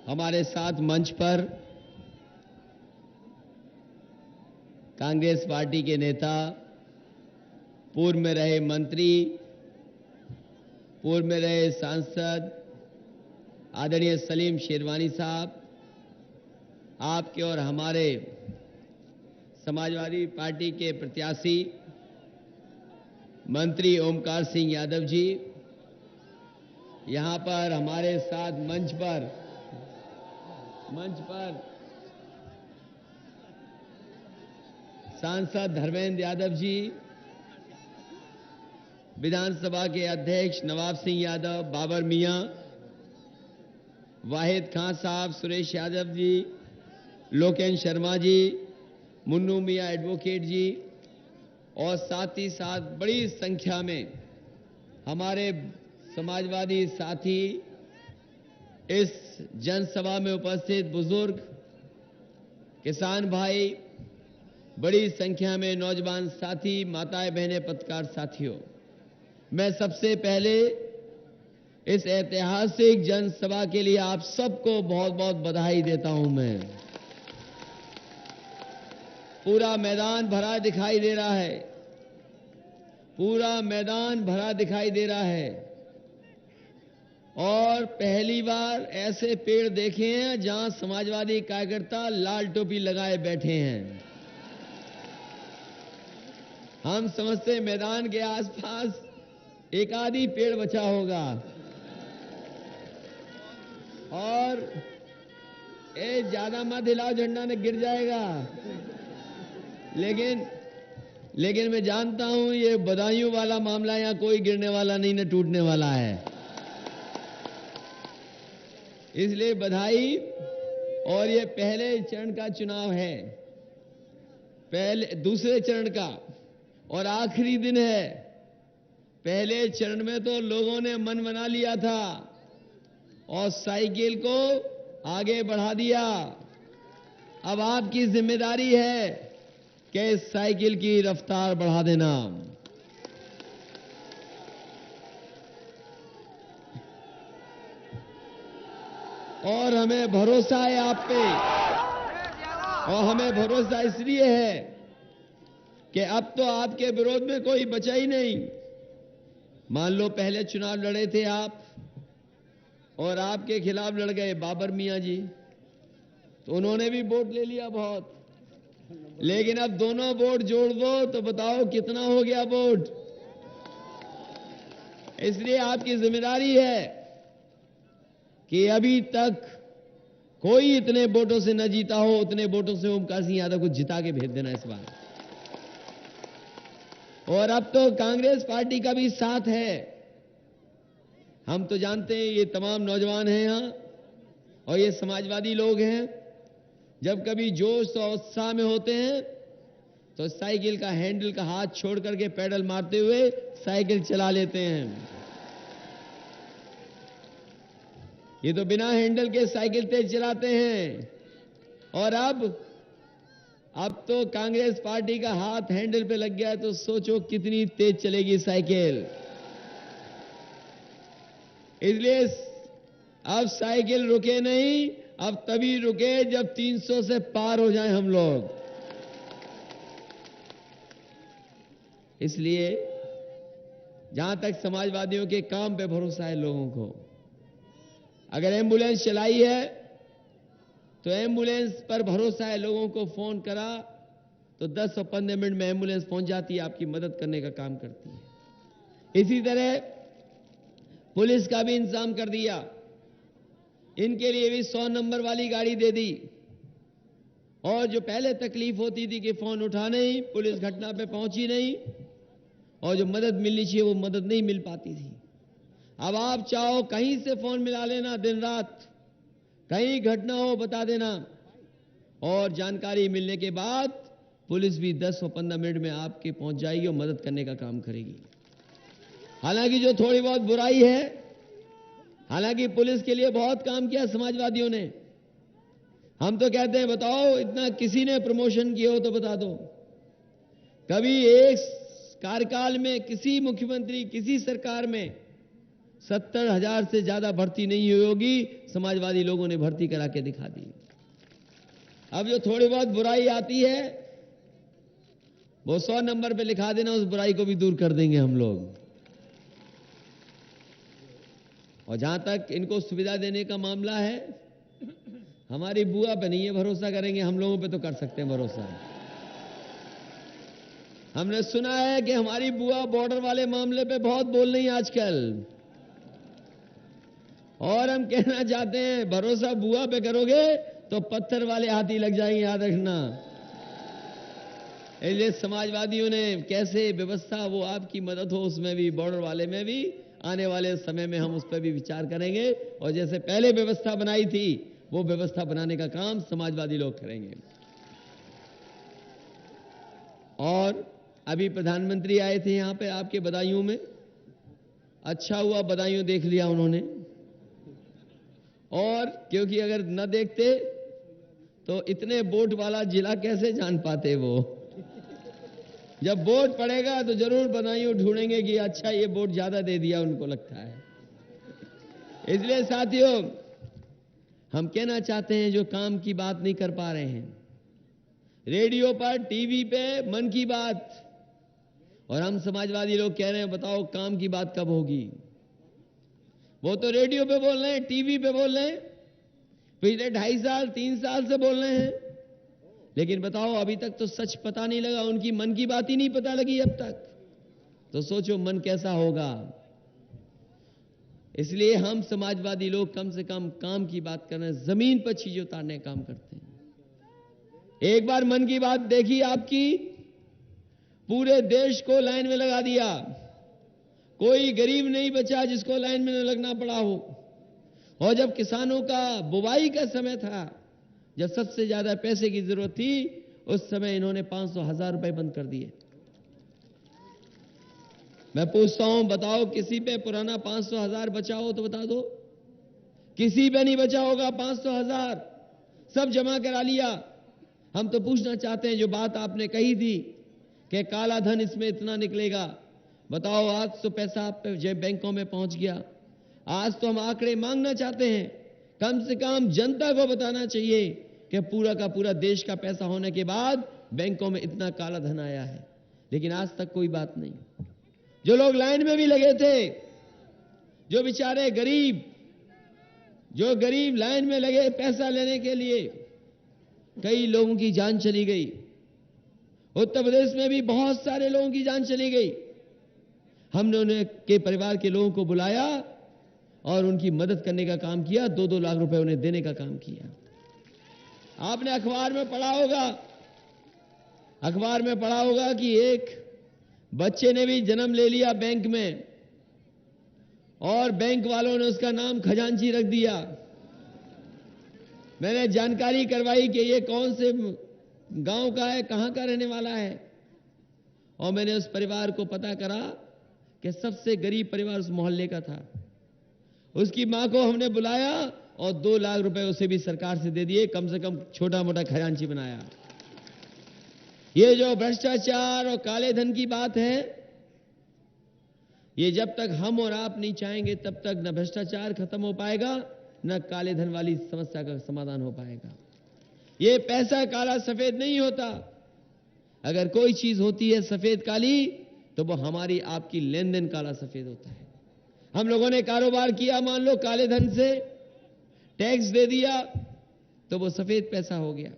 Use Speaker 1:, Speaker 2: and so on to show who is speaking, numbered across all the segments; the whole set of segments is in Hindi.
Speaker 1: हमारे साथ मंच पर कांग्रेस पार्टी के नेता, पूर्व में रहे मंत्री, पूर्व में रहे सांसद आदरणीय सलीम शेरवानी साहब, आपके और हमारे समाजवादी पार्टी के प्रत्याशी मंत्री ओमकार सिंह यादव जी, यहां पर हमारे साथ मंच पर सांसद धर्मेंद्र यादव जी, विधानसभा के अध्यक्ष नवाब सिंह यादव, बाबर मियां, वाहिद खान साहब, सुरेश यादव जी, लोकेन शर्मा जी, मुन्नू मियां एडवोकेट जी और साथ ही साथ बड़ी संख्या में हमारे समाजवादी साथी, इस जनसभा में उपस्थित बुजुर्ग, किसान भाई, बड़ी संख्या में नौजवान साथी, माताएं बहनें, पत्रकार साथियों, मैं सबसे पहले इस ऐतिहासिक जनसभा के लिए आप सबको बहुत बहुत बधाई देता हूं। मैं पूरा मैदान भरा दिखाई दे रहा है, पूरा मैदान भरा दिखाई दे रहा है और पहली बार ऐसे पेड़ देखे हैं जहां समाजवादी कार्यकर्ता लाल टोपी लगाए बैठे हैं। हम समझते मैदान के आसपास एक आधी पेड़ बचा होगा और ज्यादा मत हिलाओ, झंडा न गिर जाएगा। लेकिन मैं जानता हूं ये बधाइयों वाला मामला यहां कोई गिरने वाला नहीं, न टूटने वाला है, इसलिए बधाई। और ये पहले चरण का चुनाव है, दूसरे चरण का और आखिरी दिन है। पहले चरण में तो लोगों ने मन बना लिया था और साइकिल को आगे बढ़ा दिया। अब आपकी जिम्मेदारी है कि इस साइकिल की रफ्तार बढ़ा देना। और हमें भरोसा है आप पे, और हमें भरोसा इसलिए है कि अब तो आपके विरोध में कोई बचा ही नहीं। मान लो पहले चुनाव लड़े थे आप और आपके खिलाफ लड़ गए बाबर मियां जी, तो उन्होंने भी वोट ले लिया बहुत, लेकिन अब दोनों वोट जोड़ दो तो बताओ कितना हो गया वोट। इसलिए आपकी जिम्मेदारी है कि अभी तक कोई इतने वोटों से न जीता हो, उतने वोटों से ओमकार सिंह यादव को जिता के भेज देना इस बार। और अब तो कांग्रेस पार्टी का भी साथ है। हम तो जानते हैं ये तमाम नौजवान हैं यहां और ये समाजवादी लोग हैं। जब कभी जोश और उत्साह में होते हैं तो साइकिल का हैंडल का हाथ छोड़ करके पैडल मारते हुए साइकिल चला लेते हैं। ये तो बिना हैंडल के साइकिल तेज चलाते हैं। और अब तो कांग्रेस पार्टी का हाथ हैंडल पे लग गया है, तो सोचो कितनी तेज चलेगी साइकिल। इसलिए अब साइकिल रुके नहीं, अब तभी रुके जब 300 से पार हो जाएं हम लोग। इसलिए जहां तक समाजवादियों के काम पे भरोसा है लोगों को, अगर एम्बुलेंस चलाई है तो एम्बुलेंस पर भरोसा है लोगों को, फोन करा तो 10 और 15 मिनट में एम्बुलेंस पहुंच जाती है, आपकी मदद करने का काम करती है। इसी तरह पुलिस का भी इंतजाम कर दिया, इनके लिए भी 100 नंबर वाली गाड़ी दे दी। और जो पहले तकलीफ होती थी कि फोन उठा नहीं, पुलिस घटना पे पहुंची नहीं और जो मदद मिलनी चाहिए वो मदद नहीं मिल पाती थी, अब आप चाहो कहीं से फोन मिला लेना, दिन रात कहीं घटना हो बता देना और जानकारी मिलने के बाद पुलिस भी 10 और 15 मिनट में आपके पहुंच जाएगी और मदद करने का काम करेगी। हालांकि जो थोड़ी बहुत बुराई है, हालांकि पुलिस के लिए बहुत काम किया समाजवादियों ने। हम तो कहते हैं बताओ इतना किसी ने प्रमोशन किया हो तो बता दो। कभी एक कार्यकाल में किसी मुख्यमंत्री, किसी सरकार में 70,000 से ज्यादा भर्ती नहीं हुई होगी, समाजवादी लोगों ने भर्ती करा के दिखा दी। अब जो थोड़ी बहुत बुराई आती है वो 100 नंबर पे लिखा देना, उस बुराई को भी दूर कर देंगे हम लोग। और जहां तक इनको सुविधा देने का मामला है, हमारी बुआ पे नहीं है भरोसा करेंगे, हम लोगों पे तो कर सकते हैं भरोसा। हमने सुना है कि हमारी बुआ बॉर्डर वाले मामले पे बहुत बोल रही है आजकल, और हम कहना चाहते हैं भरोसा बुआ पे करोगे तो पत्थर वाले हाथी लग जाएंगे, याद रखना। इसलिए समाजवादियों ने कैसे व्यवस्था वो आपकी मदद हो उसमें भी, बॉर्डर वाले में भी, आने वाले समय में हम उस पर भी विचार करेंगे। और जैसे पहले व्यवस्था बनाई थी वो व्यवस्था बनाने का काम समाजवादी लोग करेंगे। और अभी प्रधानमंत्री आए थे यहां पे आपके बदायूं में, अच्छा हुआ बदायूं देख लिया उन्होंने। और क्योंकि अगर न देखते तो इतने वोट वाला जिला कैसे जान पाते वो। जब वोट पड़ेगा तो जरूर बदायूं ढूंढेंगे कि अच्छा ये वोट ज्यादा दे दिया उनको लगता है। इसलिए साथियों, हम कहना चाहते हैं जो काम की बात नहीं कर पा रहे हैं, रेडियो पर, टीवी पे मन की बात, और हम समाजवादी लोग कह रहे हैं बताओ काम की बात कब होगी। वो तो रेडियो पे बोल रहे हैं, टीवी पे बोल रहे हैं, पिछले 2.5 साल 3 साल से बोल रहे हैं, लेकिन बताओ अभी तक तो सच पता नहीं लगा, उनकी मन की बात ही नहीं पता लगी अब तक। तो सोचो मन कैसा होगा। इसलिए हम समाजवादी लोग कम से कम काम की बात कर रहे हैं, जमीन पर चीजें उतारने का काम करते हैं। एक बार मन की बात देखी आपकी, पूरे देश को लाइन में लगा दिया, कोई गरीब नहीं बचा जिसको लाइन में न लगना पड़ा हो। और जब किसानों का बुवाई का समय था, जब सबसे ज्यादा पैसे की जरूरत थी, उस समय इन्होंने 500,000 रुपए बंद कर दिए। मैं पूछता हूं, बताओ किसी पे पुराना 500,000 बचा हो तो बता दो। किसी पे नहीं बचा होगा 500,000, सब जमा करा लिया। हम तो पूछना चाहते हैं, जो बात आपने कही थी कि काला धन इसमें इतना निकलेगा, बताओ आज तो पैसा आप बैंकों में पहुंच गया। आज तो हम आंकड़े मांगना चाहते हैं, कम से कम जनता को बताना चाहिए कि पूरा का पूरा देश का पैसा होने के बाद बैंकों में इतना काला धन आया है। लेकिन आज तक कोई बात नहीं। जो लोग लाइन में भी लगे थे, जो बेचारे गरीब, जो गरीब लाइन में लगे पैसा लेने के लिए, कई लोगों की जान चली गई। उत्तर प्रदेश में भी बहुत सारे लोगों की जान चली गई। हमने उनके परिवार के लोगों को बुलाया और उनकी मदद करने का काम किया, 2-2 लाख रुपए उन्हें देने का काम किया। आपने अखबार में पढ़ा होगा कि एक बच्चे ने भी जन्म ले लिया बैंक में, और बैंक वालों ने उसका नाम खजांची रख दिया। मैंने जानकारी करवाई कि ये कौन से गांव का है, कहां का रहने वाला है, और मैंने उस परिवार को पता करा कि सबसे गरीब परिवार उस मोहल्ले का था। उसकी मां को हमने बुलाया और 2 लाख रुपए उसे भी सरकार से दे दिए, कम से कम छोटा मोटा खजांची बनाया। ये जो भ्रष्टाचार और काले धन की बात है, ये जब तक हम और आप नहीं चाहेंगे तब तक न भ्रष्टाचार खत्म हो पाएगा, न काले धन वाली समस्या का समाधान हो पाएगा। ये पैसा काला सफेद नहीं होता। अगर कोई चीज होती है सफेद काली, तो वो हमारी आपकी लेन देन काला सफेद होता है। हम लोगों ने कारोबार किया, मान लो काले धन से, टैक्स दे दिया तो वो सफेद पैसा हो गया।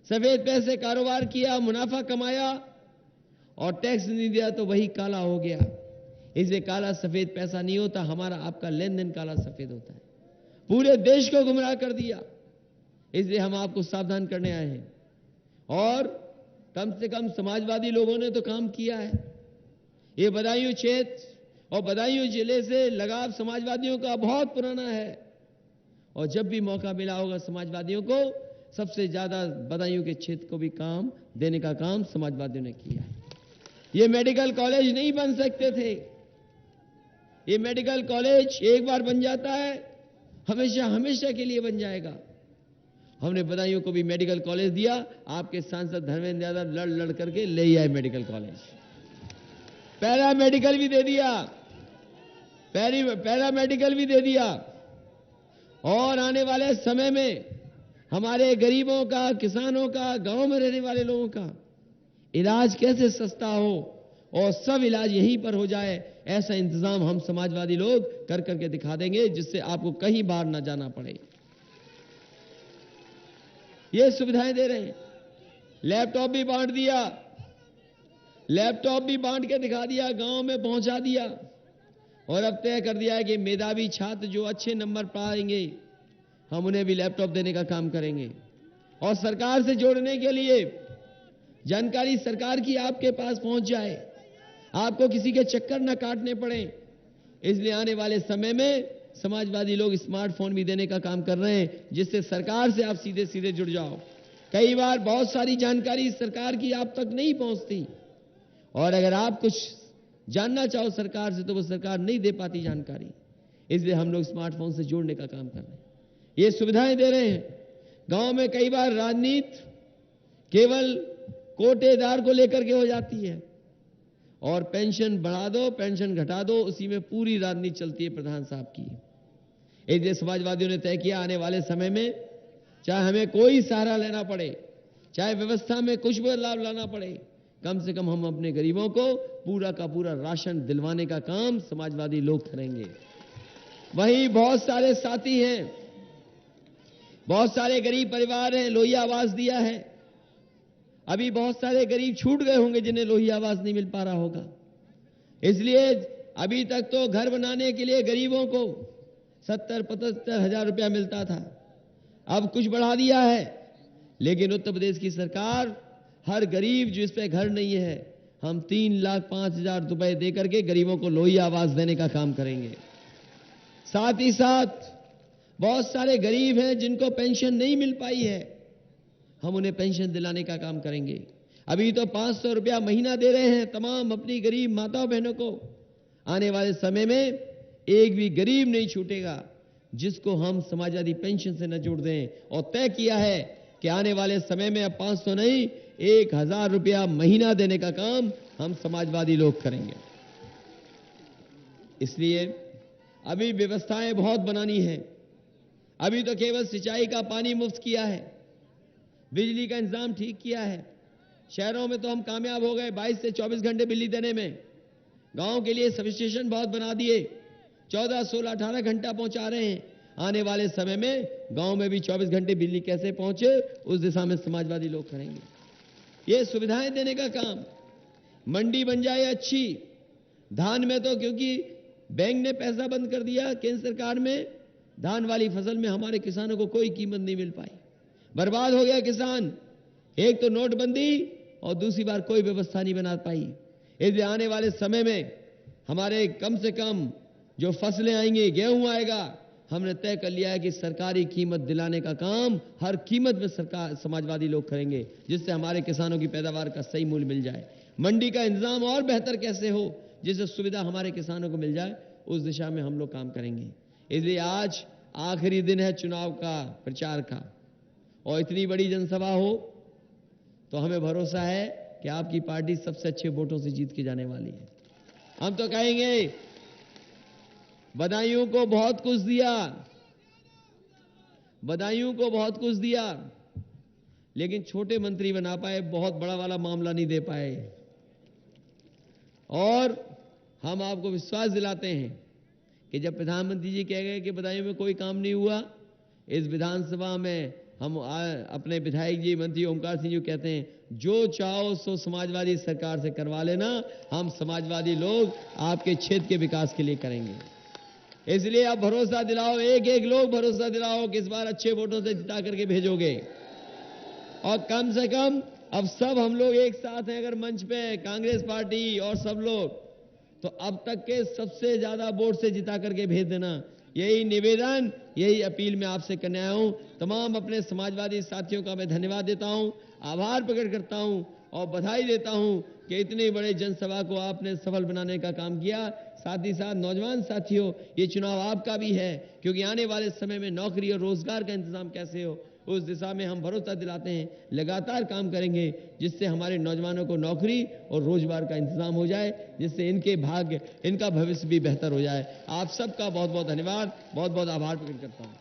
Speaker 1: सफेद पैसे कारोबार किया, मुनाफा कमाया और टैक्स नहीं दिया तो वही काला हो गया। इसलिए काला सफेद पैसा नहीं होता, हमारा आपका लेन देन काला सफेद होता है। पूरे देश को गुमराह कर दिया। इसलिए हम आपको सावधान करने आए हैं, और कम से कम समाजवादी लोगों ने तो काम किया है। ये बदायूं क्षेत्र और बदायूं जिले से लगाव समाजवादियों का बहुत पुराना है, और जब भी मौका मिला होगा समाजवादियों को, सबसे ज्यादा बदायूं के क्षेत्र को भी काम देने का काम समाजवादियों ने किया है। ये मेडिकल कॉलेज नहीं बन सकते थे। ये मेडिकल कॉलेज एक बार बन जाता है, हमेशा हमेशा के लिए बन जाएगा। हमने बदायूं को भी मेडिकल कॉलेज दिया। आपके सांसद धर्मेंद्र यादव लड़ लड़ करके ले आए मेडिकल कॉलेज। पैरा मेडिकल भी दे दिया। पैरामेडिकल भी दे दिया। और आने वाले समय में हमारे गरीबों का, किसानों का, गांव में रहने वाले लोगों का इलाज कैसे सस्ता हो और सब इलाज यहीं पर हो जाए, ऐसा इंतजाम हम समाजवादी लोग कर करके दिखा देंगे, जिससे आपको कहीं बाहर ना जाना पड़े। ये सुविधाएं दे रहे हैं। लैपटॉप भी बांट दिया, लैपटॉप भी बांट के दिखा दिया, गांव में पहुंचा दिया। और अब तय कर दिया है कि मेधावी छात्र जो अच्छे नंबर पाएंगे, हम उन्हें भी लैपटॉप देने का काम करेंगे। और सरकार से जोड़ने के लिए जानकारी सरकार की आपके पास पहुंच जाए, आपको किसी के चक्कर न काटने पड़े, इसलिए आने वाले समय में समाजवादी लोग स्मार्टफोन भी देने का काम कर रहे हैं, जिससे सरकार से आप सीधे सीधे जुड़ जाओ। कई बार बहुत सारी जानकारी सरकार की आप तक नहीं पहुंचती, और अगर आप कुछ जानना चाहो सरकार से तो वो सरकार नहीं दे पाती जानकारी, इसलिए हम लोग स्मार्टफोन से जोड़ने का काम कर रहे हैं, ये सुविधाएं दे रहे हैं। गांव में कई बार राजनीति केवल कोटेदार को लेकर के हो जाती है, और पेंशन बढ़ा दो, पेंशन घटा दो, उसी में पूरी राजनीति चलती है प्रधान साहब की। इसलिए समाजवादियों ने तय किया आने वाले समय में चाहे हमें कोई सहारा लेना पड़े, चाहे व्यवस्था में कुछ बदलाव लाना पड़े, कम से कम हम अपने गरीबों को पूरा का पूरा राशन दिलवाने का काम समाजवादी लोग करेंगे। वहीं बहुत सारे साथी हैं, बहुत सारे गरीब परिवार हैं, लोहिया आवास दिया है। अभी बहुत सारे गरीब छूट गए होंगे जिन्हें लोहिया आवास नहीं मिल पा रहा होगा, इसलिए अभी तक तो घर बनाने के लिए गरीबों को 70-75 हजार रुपया मिलता था, अब कुछ बढ़ा दिया है। लेकिन उत्तर प्रदेश की सरकार हर गरीब जिस पे घर नहीं है, हम 3,05,000 रुपए देकर के गरीबों को लोहिया आवास देने का काम करेंगे। साथ ही साथ बहुत सारे गरीब हैं जिनको पेंशन नहीं मिल पाई है, हम उन्हें पेंशन दिलाने का काम करेंगे। अभी तो 500 रुपया महीना दे रहे हैं तमाम अपनी गरीब माताओं बहनों को। आने वाले समय में एक भी गरीब नहीं छूटेगा जिसको हम समाजवादी पेंशन से न जोड़ दें, और तय किया है कि आने वाले समय में अब 500 नहीं 1,000 रुपया महीना देने का काम हम समाजवादी लोग करेंगे। इसलिए अभी व्यवस्थाएं बहुत बनानी है। अभी तो केवल सिंचाई का पानी मुफ्त किया है, बिजली का इंतजाम ठीक किया है। शहरों में तो हम कामयाब हो गए 22 से 24 घंटे बिजली देने में। गांव के लिए सब स्टेशन बहुत बना दिए, 14, 16, 18 घंटा पहुंचा रहे हैं। आने वाले समय में गांव में भी 24 घंटे बिजली कैसे पहुंचे, उस दिशा में समाजवादी लोग करेंगे। ये सुविधाएं देने का काम। मंडी बन जाए अच्छी। धान में तो क्योंकि बैंक ने पैसा बंद कर दिया केंद्र सरकार में, धान वाली फसल में हमारे किसानों को कोई कीमत नहीं मिल पाई, बर्बाद हो गया किसान। एक तो नोटबंदी और दूसरी बार कोई व्यवस्था नहीं बना पाई। इसलिए आने वाले समय में हमारे कम से कम जो फसलें आएंगी, गेहूं आएगा, हमने तय कर लिया है कि सरकारी कीमत दिलाने का काम हर कीमत में सरकार समाजवादी लोग करेंगे, जिससे हमारे किसानों की पैदावार का सही मूल्य मिल जाए। मंडी का इंतजाम और बेहतर कैसे हो जिससे सुविधा हमारे किसानों को मिल जाए, उस दिशा में हम लोग काम करेंगे। इसलिए आज आखिरी दिन है चुनाव का प्रचार का, और इतनी बड़ी जनसभा हो तो हमें भरोसा है कि आपकी पार्टी सबसे अच्छे वोटों से जीत के जाने वाली है। हम तो कहेंगे बदायूं को बहुत कुछ दिया, बदायूं को बहुत कुछ दिया, लेकिन छोटे मंत्री बना पाए, बहुत बड़ा वाला मामला नहीं दे पाए। और हम आपको विश्वास दिलाते हैं कि जब प्रधानमंत्री जी कह गए कि बदायूं में कोई काम नहीं हुआ, इस विधानसभा में हम अपने विधायक जी मंत्री ओमकार सिंह जी कहते हैं जो चाहो सो समाजवादी सरकार से करवा लेना, हम समाजवादी लोग आपके क्षेत्र के विकास के लिए करेंगे। इसलिए आप भरोसा दिलाओ, एक एक लोग भरोसा दिलाओ कि इस बार अच्छे वोटों से जिता करके भेजोगे। और कम से कम अब सब हम लोग एक साथ हैं, अगर मंच पे कांग्रेस पार्टी और सब लोग, तो अब तक के सबसे ज्यादा वोट से जिता करके भेज देना। यही निवेदन, यही अपील मैं आपसे करने आया हूं। तमाम अपने समाजवादी साथियों का मैं धन्यवाद देता हूं, आभार प्रकट करता हूं और बधाई देता हूं कि इतने बड़े जनसभा को आपने सफल बनाने का काम किया। साथ ही साथ नौजवान साथियों, ये चुनाव आपका भी है, क्योंकि आने वाले समय में नौकरी और रोजगार का इंतजाम कैसे हो, उस दिशा में हम भरोसा दिलाते हैं, लगातार काम करेंगे जिससे हमारे नौजवानों को नौकरी और रोजगार का इंतजाम हो जाए, जिससे इनके भाग्य, इनका भविष्य भी बेहतर हो जाए। आप सबका बहुत बहुत धन्यवाद, बहुत बहुत आभार प्रकट करता हूं।